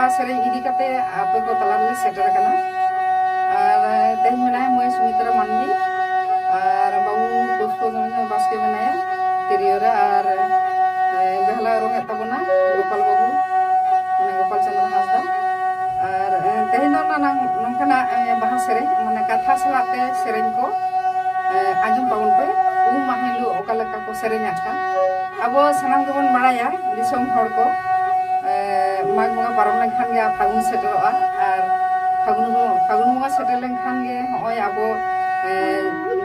सेरें इदी कते आपे को तलाले सेटर कना और तेज मेनाय मय सुमित्रा मांडी और बाबू पुष्प बास्के मेनाया तिरियोरा और बेहला रोंग तबना गोपाल बाबू माने गोपाल चंद्र हांसदा और तेज नंकना बाहा सेरें माने कथा सलाते सेरें को आजम पाउन पे माहिलु ओकालका को सेरें आका अब सानाम के बन बाड़ाया दिसोम हड़ को माघ बंगा पारम लेनखान गे फागुन सेटरोआ और फागुन बंगा सेटर लेनखान गे होय अब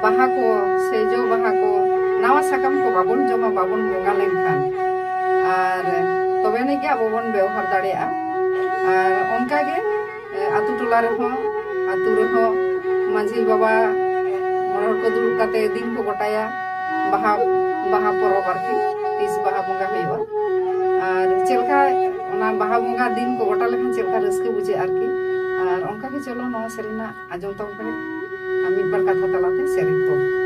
बाहा को से जो बाहा को नावा साकाम को बाबन जमा बाबन बंगा लेनखान और तबे ने के अब बन व्यवहार दाड़ेया और उनका गे आतु टोला रे हो आतु रे हो मांझी बाबा मोर को दुड़ काते दिन को गोटाया बाहा परब आरकी तीस बाहा बंगा हुआ और चलका बाहा बंगा दिन को गोटा लेखान चलका रस्के बुझे आरकी और उनका के चलो नवा सेरेना आजम तब पे मिद बार कथा तलाते सेरें को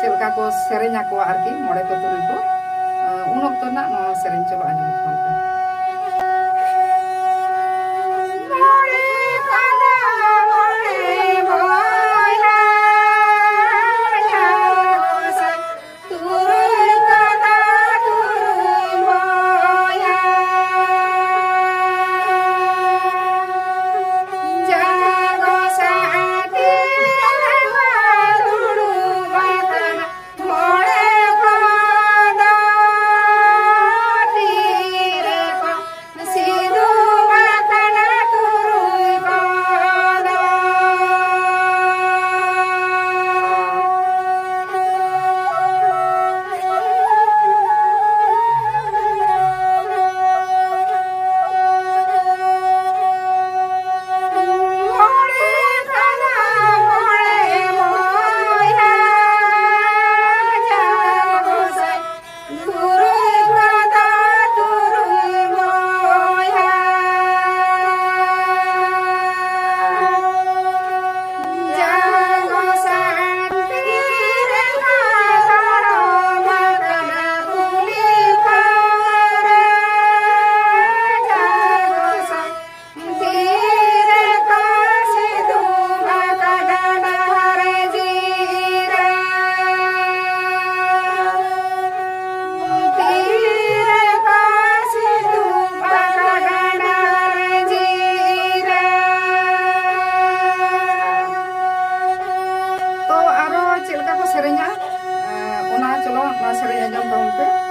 ᱪᱮᱫ ᱞᱮᱠᱟ ᱠᱚ ᱥᱮᱨᱮᱧ ᱟᱠᱚᱣᱟ ᱟᱨᱠᱤ ᱢᱚᱬᱮ ᱠᱚ ᱛᱩᱨᱩᱭ ᱠᱚ ᱩᱱ ᱚᱠᱛᱚ ᱨᱮᱱᱟᱜ ᱱᱚᱣᱟ ᱥᱮᱨᱮᱧ ᱪᱚᱞᱚ ᱟᱸᱡᱚᱢ ᱛᱟᱵᱚᱱ ᱯᱮ। ᱪᱮᱫ ᱞᱮᱠᱟ ᱠᱚ ᱥᱮᱨᱮᱧᱟ ᱚᱱᱟ ᱪᱚᱞᱚ ᱱᱚᱣᱟ ᱥᱮᱨᱮᱧ ᱟᱸᱡᱚᱢ ᱛᱟᱵᱚᱱ ᱯᱮ।